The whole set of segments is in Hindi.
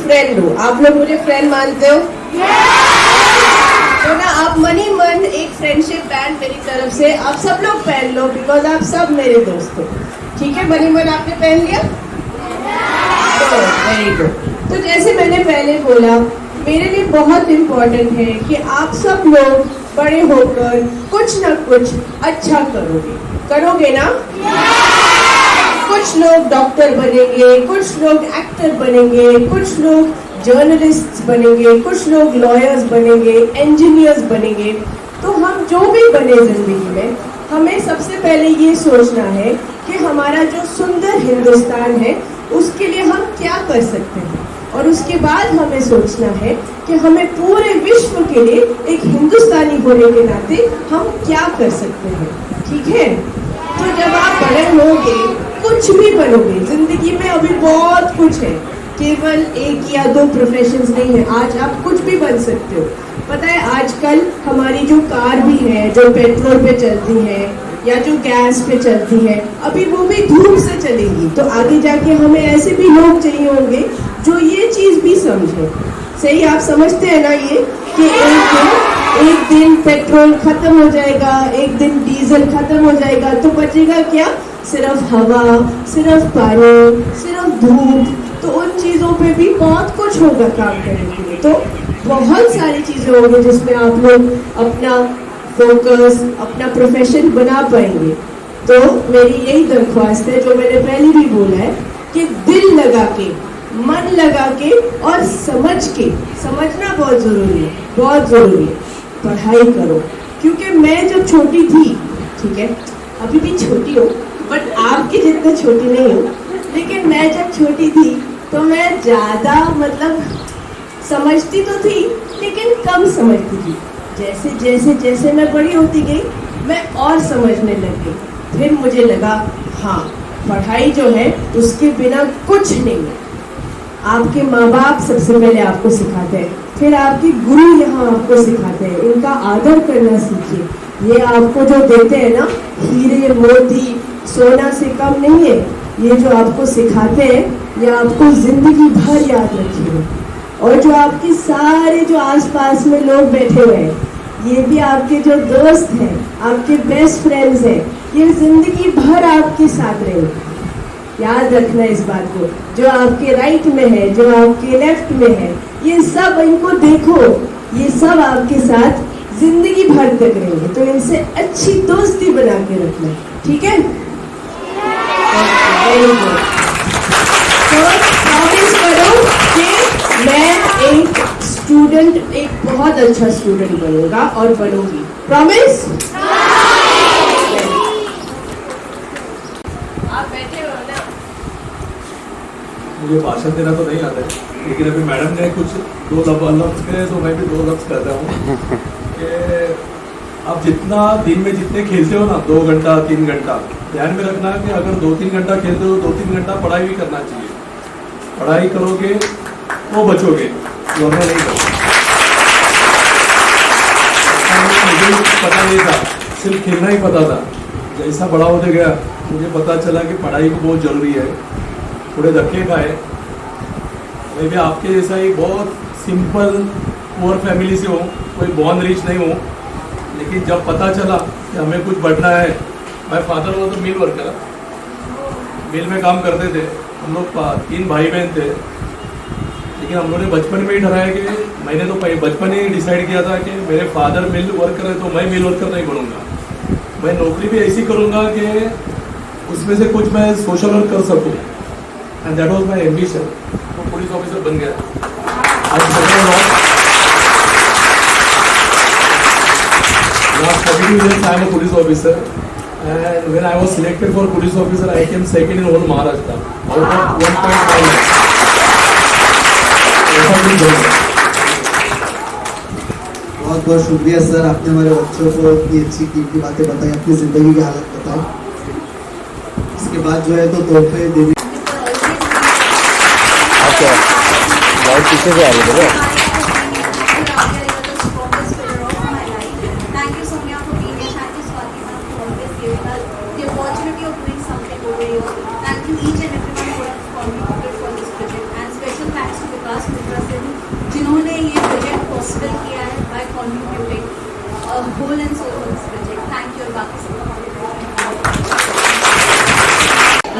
फ्रेंड हूँ। आप लोग मुझे फ्रेंड मानते हो? तो ना आप मनी मन एक फ्रेंडशिप बैंड मेरी तरफ से आप सब लोग पहन लो, बिकॉज आप सब मेरे दोस्त हो। ठीक है, मनी मन आपने पहन लिया? Very good. तो जैसे मैंने पहले बोला, मेरे लिए बहुत इम्पोर्टेंट है कि आप सब लोग बड़े होकर कुछ ना कुछ अच्छा करोगे ना? कुछ लोग डॉक्टर बनेंगे, कुछ लोग एक्टर बनेंगे, कुछ लोग जर्नलिस्ट बनेंगे, कुछ लोग लॉयर्स बनेंगे, इंजीनियर्स बनेंगे। तो हम जो भी बने जिंदगी में, हमें सबसे पहले ये सोचना है कि हमारा जो सुंदर हिंदुस्तान है उसके लिए हम क्या कर सकते हैं, और उसके बाद हमें सोचना है कि हमें पूरे विश्व के लिए एक हिंदुस्तानी होने के नाते हम क्या कर सकते हैं। ठीक है? तो जब आप बड़े होंगे, कुछ भी बनोगे जिंदगी में, अभी बहुत कुछ है, केवल एक या दो प्रोफेशंस नहीं है। आज आप कुछ भी बन सकते हो। पता है आजकल हमारी जो कार भी है, जो पेट्रोल पे चलती है या जो गैस पे चलती है, अभी वो भी धूप से चलेगी। तो आगे जाके हमें ऐसे भी लोग चाहिए होंगे जो ये चीज भी समझे। सही आप समझते हैं ना ये कि एक दिन पेट्रोल खत्म हो जाएगा, एक दिन डीजल खत्म हो जाएगा, तो बचेगा क्या? सिर्फ हवा, सिर्फ पानी, सिर्फ धूप। तो उन चीजों पे भी बहुत कुछ होगा काम करने के लिए। तो बहुत सारी चीजें होंगी जिसमें आप लोग अपना फोकस, अपना प्रोफेशन बना पाएंगे। तो मेरी यही दरख्वास्त है, जो मैंने पहले भी बोला है, कि दिल लगा के, मन लगा के और समझ के, समझना बहुत जरूरी है, बहुत जरूरी है। पढ़ाई करो, क्योंकि मैं जब छोटी थी, ठीक है, अभी भी छोटी हूँ बट आपकी जितना छोटी नहीं हूँ, लेकिन मैं जब छोटी थी तो मैं ज्यादा मतलब समझती तो थी लेकिन कम समझती थी। जैसे जैसे जैसे मैं बड़ी होती गई, मैं और समझने लग गई। फिर मुझे लगा हाँ, पढ़ाई जो है उसके बिना कुछ नहीं है। आपके माँ बाप सबसे पहले आपको सिखाते हैं, फिर आपके गुरु यहाँ आपको सिखाते हैं। इनका आदर करना सीखिए। ये आपको जो देते हैं ना, हीरे मोती सोना से कम नहीं है। ये जो आपको सिखाते हैं, ये आपको जिंदगी भर याद रखिएगा। और जो आपके सारे जो आसपास में लोग बैठे हुए हैं, ये भी आपके जो दोस्त हैं, आपके बेस्ट फ्रेंड्स हैं, ये जिंदगी भर आपके साथ रहेंगे। याद रखना इस बात को। जो आपके राइट में है, जो आपके लेफ्ट में है, ये सब इनको देखो, ये सब आपके साथ जिंदगी भर तक रहेंगे। तो इनसे अच्छी दोस्ती बना के रखना, ठीक है? तो प्रॉमिस करो कि मैं एक स्टूडेंट, एक बहुत अच्छा स्टूडेंट बनूंगा और बनूंगी। प्रॉमिस? आप बैठे हो ना? मुझे भाषण देना तो नहीं आता है, लेकिन अभी मैडम ने कुछ दो लफ्ज़ कहे तो मैं भी दो लफ्ज़ कहता हूँ कि आप जितना दिन में जितने खेलते हो ना, 2 घंटा 3 घंटा, ध्यान में रखना कि अगर 2-3 घंटा खेलते हो, 2-3 घंटा पढ़ाई भी करना चाहिए। पढ़ाई करोगे तो बचोगे, वरना नहीं बचोगे। मुझे पता नहीं था, सिर्फ खेलना ही पता था। जैसा बड़ा होते गया मुझे पता चला कि पढ़ाई भी बहुत ज़रूरी है। थोड़े धक्के खाए, मैं भी आपके जैसा ही बहुत सिंपल पुअर फैमिली से हूँ, कोई बॉर्न रिच नहीं हूँ, लेकिन जब पता चला कि हमें कुछ बढ़ना है, मेरे फादर वो तो मिल वर्कर, मिल में काम करते थे। हम लोग 3 भाई बहन थे, लेकिन हम लोगों ने बचपन में ही ठहराया कि मैंने तो बचपन ही डिसाइड किया था कि मेरे फादर मिल वर्कर है तो मैं मिल वर्कर नहीं बनूंगा। मैं नौकरी भी ऐसी करूंगा कि उसमें से कुछ मैं सोशल वर्क कर सकूं, and that was my ambition. तो पुलिस ऑफिसर बन गया। Last 32 years I am a police officer, and when I was selected for police officer, I came second in whole Maharashtra out of 1.5 lakhs. बहुत बहुत शुक्रिया सर, आपने हमारे बच्चों को इतनी अच्छी कीमती बातें बताई, अपनी ज़िंदगी की हालत बताई। इसके बाद जो है तो तोहफे देने। ओके, बहुत पीछे से आ रही है। Thank you each and everyone who have contributed for this project, and special thanks to Vikas Subhash मित्रा सिंह, जिन्होंने ये प्रोजेक्ट पॉसिबल किया है by contributing whole and soul for this project. Thank you. और बाकी सब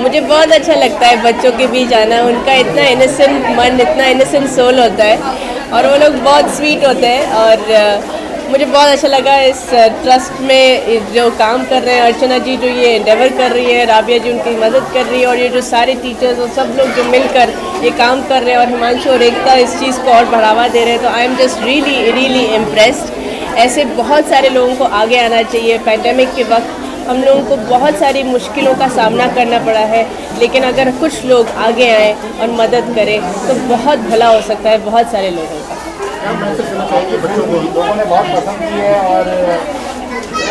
मुझे बहुत अच्छा लगता है बच्चों के बीच आना। उनका इतना इनोसेंट मन, इतना इनोसेंट सोल होता है और वो लोग बहुत स्वीट होते हैं। और मुझे बहुत अच्छा लगा इस ट्रस्ट में जो काम कर रहे हैं अर्चना जी, जो ये एंडेवर कर रही है, राबिया जी उनकी मदद कर रही है, और ये जो सारे टीचर्स और सब लोग जो मिलकर ये काम कर रहे हैं, और हिमांशु और एकता इस चीज़ को और बढ़ावा दे रहे हैं। तो I am just really really impressed. ऐसे बहुत सारे लोगों को आगे आना चाहिए। पैंडेमिक के वक्त हम लोगों को बहुत सारी मुश्किलों का सामना करना पड़ा है, लेकिन अगर कुछ लोग आगे आएँ और मदद करें तो बहुत भला हो सकता है बहुत सारे लोगों का। क्या मैसेज देना चाहिए बच्चों को? लोगों ने बहुत पसंद की है और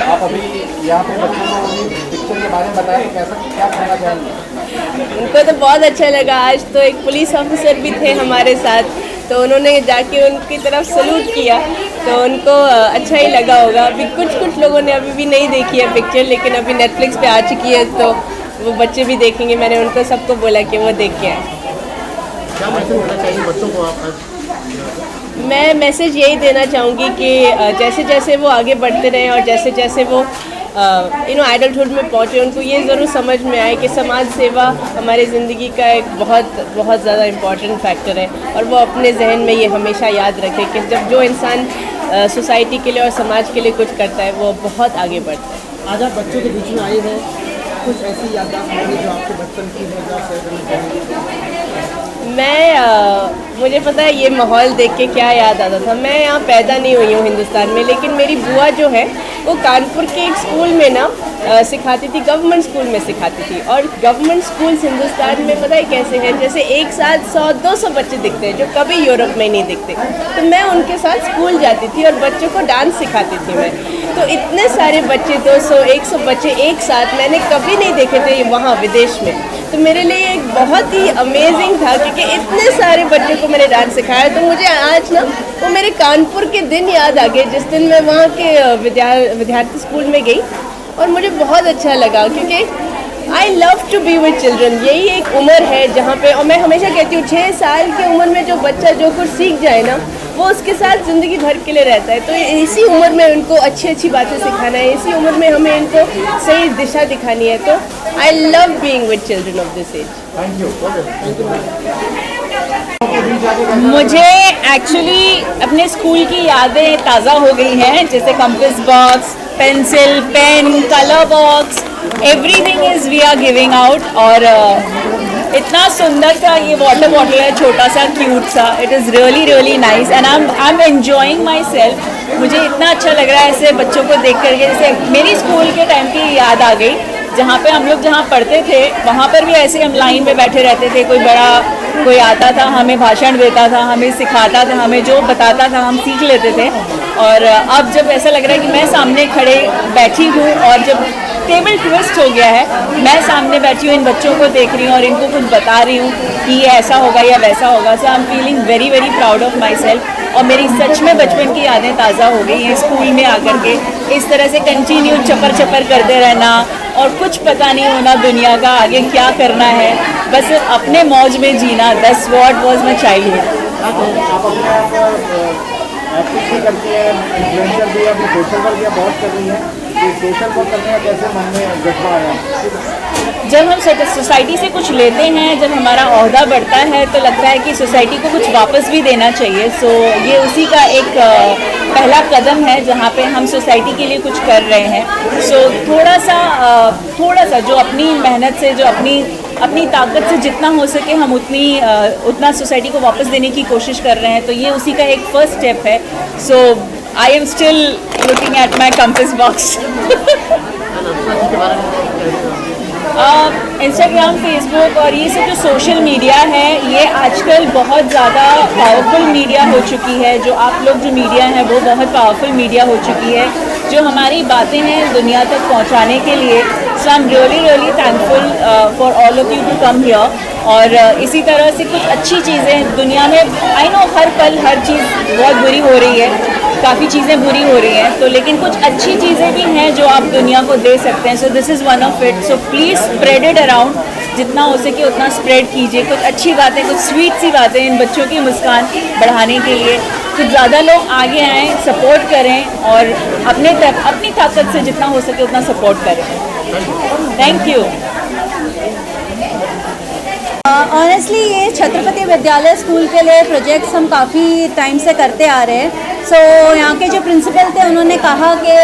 आप अभी यहाँ पे बच्चों को पिक्चर के बारे में बताएं, कैसा क्या कहना चाहेंगे? उनको तो बहुत अच्छा लगा। आज तो एक पुलिस ऑफिसर भी थे हमारे साथ, तो उन्होंने जाके उनकी तरफ सलूट किया, तो उनको अच्छा ही लगा होगा। अभी कुछ लोगों ने अभी भी नहीं देखी है पिक्चर, लेकिन अभी नेटफ्लिक्स पे आ चुकी है तो वो बच्चे भी देखेंगे। मैंने उनको सबको बोला कि वो देख के आए। क्या मैसेज देना चाहिए बच्चों को आप? मैं मैसेज यही देना चाहूँगी कि जैसे जैसे वो आगे बढ़ते रहें और जैसे जैसे वो एडल्टहुड में पहुँचे, उनको ये ज़रूर समझ में आए कि समाज सेवा हमारी ज़िंदगी का एक बहुत ज़्यादा इम्पॉर्टेंट फैक्टर है। और वो अपने जहन में ये हमेशा याद रखें कि जब जो इंसान सोसाइटी के लिए और समाज के लिए कुछ करता है वो बहुत आगे बढ़ता है। आज आप बच्चों के बीच में आए हैं, कुछ ऐसी याददाश्त होगी जो आपके बचपन की है जो आप शेयर करना चाहेंगे? मुझे पता है ये माहौल देख के क्या याद आता था। मैं यहाँ पैदा नहीं हुई हूँ हिंदुस्तान में, लेकिन मेरी बुआ जो है वो कानपुर के एक स्कूल में ना सिखाती थी, गवर्नमेंट स्कूल में सिखाती थी। और गवर्नमेंट स्कूल्स हिंदुस्तान में पता है कैसे हैं, जैसे एक साथ 100-200 बच्चे दिखते हैं जो कभी यूरोप में नहीं दिखते। तो मैं उनके साथ स्कूल जाती थी और बच्चों को डांस सिखाती थी मैं। तो इतने सारे बच्चे 200-100 बच्चे एक साथ मैंने कभी नहीं देखे थे वहाँ विदेश में। तो मेरे लिए एक बहुत ही अमेजिंग था क्योंकि इतने सारे बच्चों को मैंने डांस सिखाया। तो मुझे आज ना वो मेरे कानपुर के दिन याद आ गए जिस दिन मैं वहाँ के विद्यार्थी स्कूल में गई, और मुझे बहुत अच्छा लगा क्योंकि I love to be with children. यही एक उम्र है जहाँ पे, और मैं हमेशा कहती हूँ 6 साल की उम्र में जो बच्चा जो कुछ सीख जाए ना वो उसके साथ ज़िंदगी भर के लिए रहता है। तो इसी उम्र में उनको अच्छी अच्छी बातें सिखाना है, इसी उम्र में हमें इनको सही दिशा दिखानी है। तो I love being with children of this age. Thank you. मुझे एक्चुअली अपने स्कूल की यादें ताज़ा हो गई हैं, जैसे compass box, pencil, pen, colour box, everything is we are giving out. और इतना सुंदर सा ये वाटर बॉटल है, छोटा सा क्यूट सा। It is really really nice and I am enjoying my self. मुझे इतना अच्छा लग रहा है ऐसे बच्चों को देख करके। जैसे मेरी स्कूल के टाइम की याद आ गई, जहाँ पे हम लोग जहाँ पढ़ते थे वहाँ पर भी ऐसे हम लाइन में बैठे रहते थे। कोई आता था, हमें भाषण देता था, हमें सिखाता था, हमें जो बताता था हम सीख लेते थे। और अब जब ऐसा लग रहा है कि मैं सामने खड़े बैठी हूँ और जब टेबल ट्विस्ट हो गया है, मैं सामने बैठी हूँ, इन बच्चों को देख रही हूँ और इनको कुछ बता रही हूँ कि ये ऐसा होगा या वैसा होगा। So I am feeling very very proud of myself. और मेरी सच में बचपन की यादें ताज़ा हो गई हैं स्कूल में आकर के। इस तरह से कंटिन्यू चपर चपर करते रहना और कुछ पता नहीं होना दुनिया का आगे क्या करना है, बस अपने मौज में जीना। That's what was my childhood. Acting भी करती है, इन्फ्लुएंसर भी, अभी सोशल वर्क या बहुत कर रही है। तो सोशल वर्क करने का कैसे मन में जज्बा आया? जब हम सोसाइटी से कुछ लेते हैं, जब हमारा ओहदा बढ़ता है तो लगता है कि सोसाइटी को कुछ वापस भी देना चाहिए। सो ये उसी का एक पहला कदम है जहाँ पे हम सोसाइटी के लिए कुछ कर रहे हैं। सो थोड़ा सा जो अपनी मेहनत से, जो अपनी ताकत से जितना हो सके हम उतना सोसाइटी को वापस देने की कोशिश कर रहे हैं। तो ये उसी का एक फर्स्ट स्टेप है। So I am still looking at my compass box. Instagram, Facebook और ये सब जो सोशल मीडिया है, ये आजकल बहुत ज़्यादा पावरफुल मीडिया हो चुकी है। जो आप लोग जो मीडिया हैं वो बहुत पावरफुल मीडिया हो चुकी है जो हमारी बातें हैं दुनिया तक पहुंचाने के लिए। So I am really really thankful for all of you to come here. और इसी तरह से कुछ अच्छी चीज़ें दुनिया में, आई नो हर पल हर चीज़ बहुत बुरी हो रही है, काफ़ी चीज़ें बुरी हो रही हैं, तो लेकिन कुछ अच्छी चीज़ें भी हैं जो आप दुनिया को दे सकते हैं. So this is one of it. So please spread it around, जितना हो सके उतना स्प्रेड कीजिए. कुछ अच्छी बातें, कुछ स्वीट सी बातें इन बच्चों की मुस्कान बढ़ाने के लिए. कुछ ज़्यादा लोग आगे आएँ, सपोर्ट करें और अपनी ताकत से जितना हो सके उतना सपोर्ट करें. Thank you. ऑनेस्टली ये छत्रपति विद्यालय स्कूल के लिए प्रोजेक्ट्स हम काफ़ी टाइम से करते आ रहे हैं. सो यहाँ के जो प्रिंसिपल थे उन्होंने कहा कि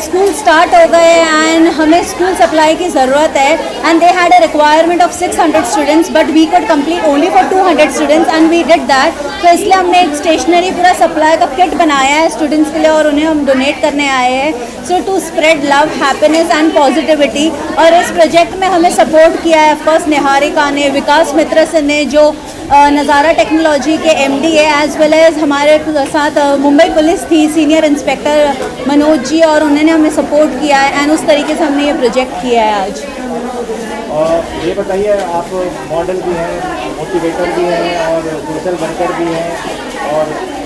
स्कूल स्टार्ट हो गए एंड हमें स्कूल सप्लाई की ज़रूरत है. And they had a requirement of 600 students but we could complete only for 200 students and we did that. तो इसलिए हमने एक स्टेशनरी पूरा सप्लाई का किट बनाया है स्टूडेंट्स के लिए और उन्हें हम डोनेट करने आए हैं. So to spread love, happiness and positivity. और इस प्रोजेक्ट में हमें सपोर्ट किया है ऑफकोर्स निहारिका ने, विकास मित्र से ने जो नज़ारा टेक्नोलॉजी के MD है, एज वेल एज हमारे साथ मुंबई पुलिस थी, सीनियर इंस्पेक्टर मनोज जी, और उन्होंने हमें सपोर्ट किया है. एंड उस तरीके से हमने ये प्रोजेक्ट किया है आज. और ये बताइए, आप मॉडल भी हैं, मोटिवेटर भी हैं और सोशल वर्कर भी हैं और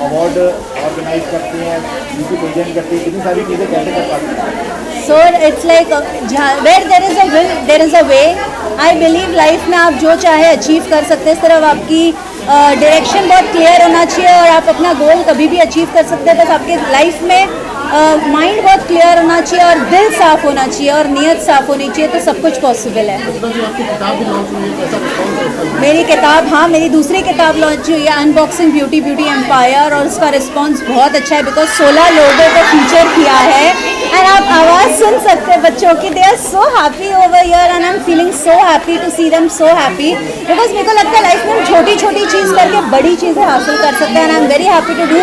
अवार्ड ऑर्गेनाइज करती हैं, यूपी प्रेजेंट करती हैं, कितनी सारी चीज़ें कैसे कर पाती हैं? So it's like where there is a will there is a way. I believe life में आप जो चाहे अचीव कर सकते हैं. इस तरफ आपकी डायरेक्शन बहुत क्लियर होना चाहिए और आप अपना गोल कभी भी अचीव कर सकते हैं. बस आपके लाइफ में माइंड बहुत क्लियर होना चाहिए और दिल साफ़ होना चाहिए और नीयत साफ़ होनी चाहिए, तो सब कुछ पॉसिबल है. मेरी किताब, हाँ, मेरी दूसरी किताब लॉन्च हुई है, अनबॉक्सिंग ब्यूटी एम्पायर, और उसका रिस्पांस बहुत अच्छा है बिकॉज 16 लोगों को फीचर किया है. एंड आप आवाज़ सुन सकते हैं बच्चों की. They are so happy over here and I am feeling so happy to see them so happy because मेरे को लगता है लाइफ में हम छोटी छोटी चीज़ करके बड़ी चीज़ें हासिल कर सकते हैं. And I am very happy to do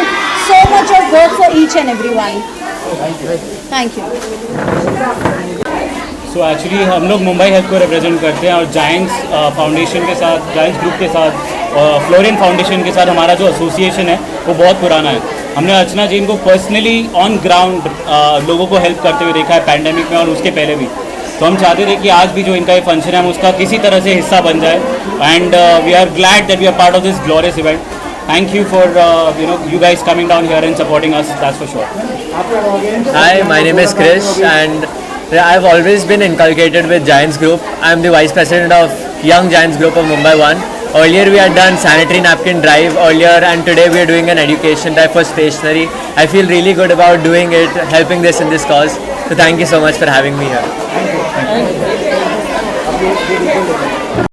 so much of work for each and every one. Thank you. So actually हम लोग मुंबई हेल्थ को रिप्रेजेंट करते हैं और जायंट्स फाउंडेशन के साथ, जायंट्स ग्रुप के साथ, फ्लोरिन फाउंडेशन के साथ हमारा जो एसोसिएशन है वो बहुत पुराना है. हमने अर्चना जैन को पर्सनली ऑन ग्राउंड लोगों को हेल्प करते हुए देखा है पैंडेमिक में और उसके पहले भी. तो हम चाहते थे कि आज भी जो इनका ये फंक्शन है हम उसका किसी तरह से हिस्सा बन जाए. And we are glad that we are part of this glorious event. Thank you for you guys coming down here and supporting us. That's for sure. Hi, my name is Krish and I've always been inculcated with Giants Group. I'm the Vice President of Young Giants Group of Mumbai 1. Earlier we had done sanitary napkin drive earlier and today we are doing an education drive for stationery. I feel really good about doing it, helping this in this cause. So thank you so much for having me here.